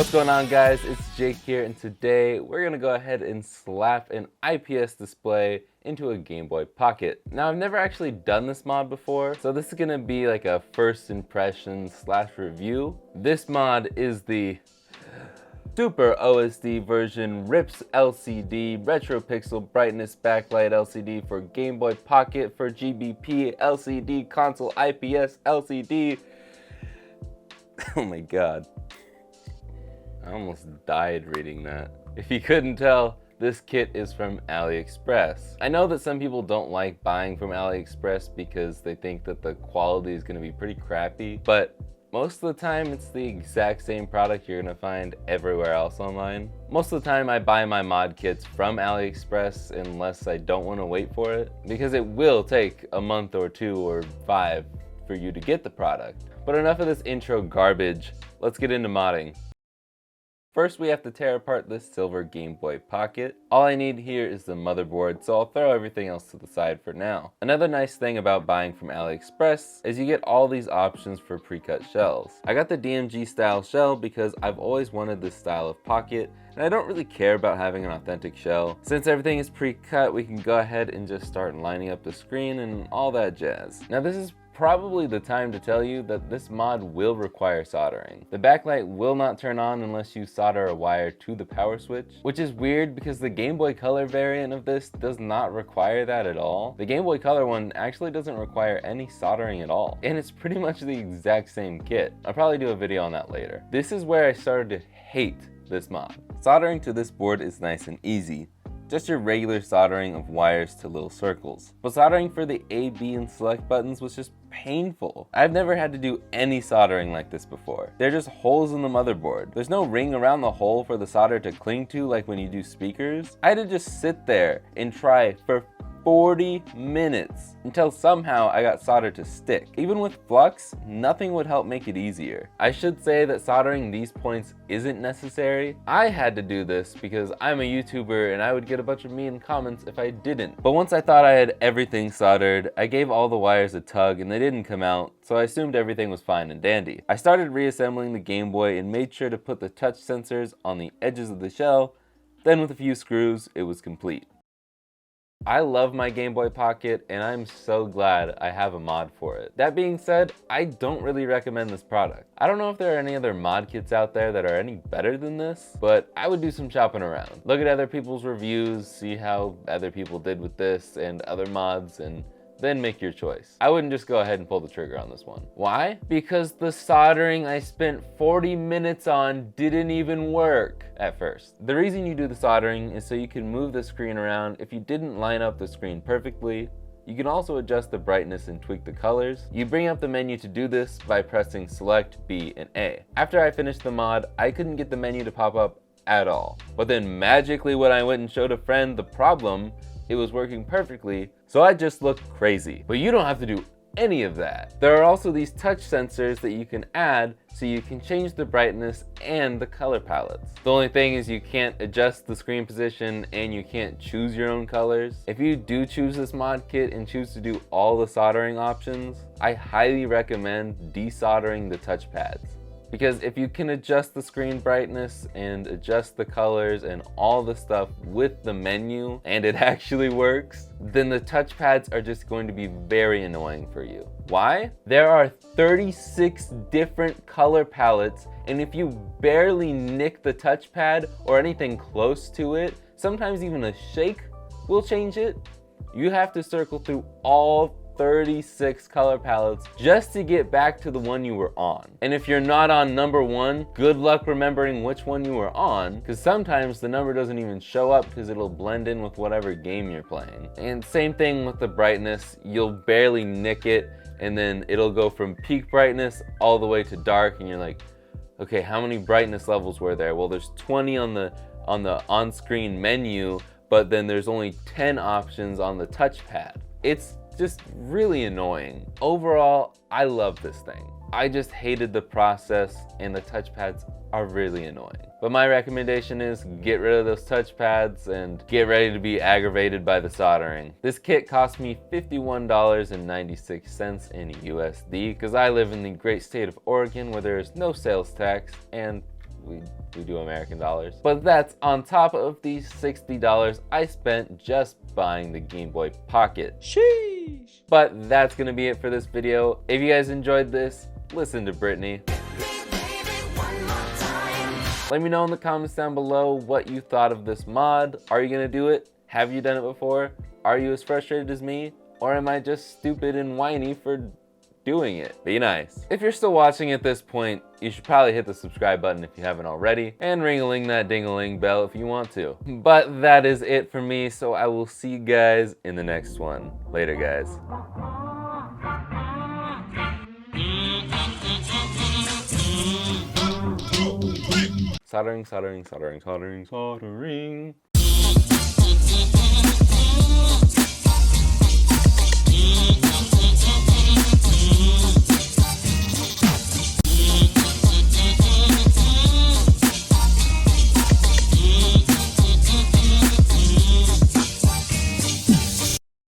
What's going on, guys? It's Jake here, and today we're gonna go ahead and slap an IPS display into a Game Boy Pocket. Now, I've never actually done this mod before, so this is gonna be like a first impression / review. This mod is the Super OSD version RIPS LCD Retro Pixel Brightness Backlight LCD for Game Boy Pocket for GBP LCD Console IPS LCD. Oh my god. I almost died reading that. If you couldn't tell, this kit is from AliExpress. I know that some people don't like buying from AliExpress because they think that the quality is gonna be pretty crappy, but most of the time it's the exact same product you're gonna find everywhere else online. Most of the time I buy my mod kits from AliExpress unless I don't wanna wait for it, because it will take a month or 2 or 5 for you to get the product. But enough of this intro garbage, let's get into modding. First, we have to tear apart this silver Game Boy Pocket. All I need here is the motherboard, so I'll throw everything else to the side for now. Another nice thing about buying from AliExpress is you get all these options for pre-cut shells. I got the DMG style shell because I've always wanted this style of pocket, and I don't really care about having an authentic shell. Since everything is pre-cut, we can go ahead and just start lining up the screen and all that jazz. Now, this is probably the time to tell you that this mod will require soldering. The backlight will not turn on unless you solder a wire to the power switch, which is weird because the Game Boy Color variant of this does not require that at all. The Game Boy Color one actually doesn't require any soldering at all, and it's pretty much the exact same kit. I'll probably do a video on that later. This is where I started to hate this mod. Soldering to this board is nice and easy. Just your regular soldering of wires to little circles. But soldering for the A, B, and select buttons was just painful. I've never had to do any soldering like this before. They're just holes in the motherboard. There's no ring around the hole for the solder to cling to like when you do speakers. I had to just sit there and try for 40 minutes until somehow I got solder to stick. Even with flux, nothing would help make it easier. I should say that soldering these points isn't necessary. I had to do this because I'm a YouTuber and I would get a bunch of mean comments if I didn't. But once I thought I had everything soldered, I gave all the wires a tug and they didn't come out, so I assumed everything was fine and dandy. I started reassembling the Game Boy and made sure to put the touch sensors on the edges of the shell. Then with a few screws, it was complete. I love my Game Boy Pocket, and I'm so glad I have a mod for it. That being said, I don't really recommend this product. I don't know if there are any other mod kits out there that are any better than this, but I would do some shopping around. Look at other people's reviews, see how other people did with this and other mods, and then make your choice. I wouldn't just go ahead and pull the trigger on this one. Why? Because the soldering I spent 40 minutes on didn't even work at first. The reason you do the soldering is so you can move the screen around if you didn't line up the screen perfectly. You can also adjust the brightness and tweak the colors. You bring up the menu to do this by pressing Select, B, and A. After I finished the mod, I couldn't get the menu to pop up at all. But then magically when I went and showed a friend the problem, it was working perfectly, so I just looked crazy. But you don't have to do any of that. There are also these touch sensors that you can add so you can change the brightness and the color palettes. The only thing is you can't adjust the screen position and you can't choose your own colors. If you do choose this mod kit and choose to do all the soldering options, I highly recommend desoldering the touch pads. Because if you can adjust the screen brightness and adjust the colors and all the stuff with the menu, and it actually works, then the touch pads are just going to be very annoying for you. Why? There are 36 different color palettes, and if you barely nick the touchpad or anything close to it, sometimes even a shake will change it. You have to circle through all 36 color palettes just to get back to the one you were on. And if you're not on number 1, good luck remembering which one you were on, because sometimes the number doesn't even show up because it'll blend in with whatever game you're playing. And same thing with the brightness, you'll barely nick it and then it'll go from peak brightness all the way to dark and you're like, okay, how many brightness levels were there? Well, there's 20 on the on-screen menu, but then there's only 10 options on the touchpad. It's just really annoying. Overall, I love this thing. I just hated the process and the touchpads are really annoying. But my recommendation is get rid of those touchpads and get ready to be aggravated by the soldering. This kit cost me $51.96 in USD because I live in the great state of Oregon where there is no sales tax and we do American dollars. But that's on top of the $60 I spent just buying the Game Boy Pocket. Sheesh! But that's gonna be it for this video. If you guys enjoyed this, listen to Brittany. Let me know in the comments down below what you thought of this mod. Are you gonna do it? Have you done it before? Are you as frustrated as me? Or am I just stupid and whiny for doing it? Be nice. If you're still watching at this point, you should probably hit the subscribe button if you haven't already, and ring-a-ling that ding-a-ling bell if you want to. But that is it for me, so I will see you guys in the next one. Later, guys. Soldering, soldering, soldering, soldering, soldering.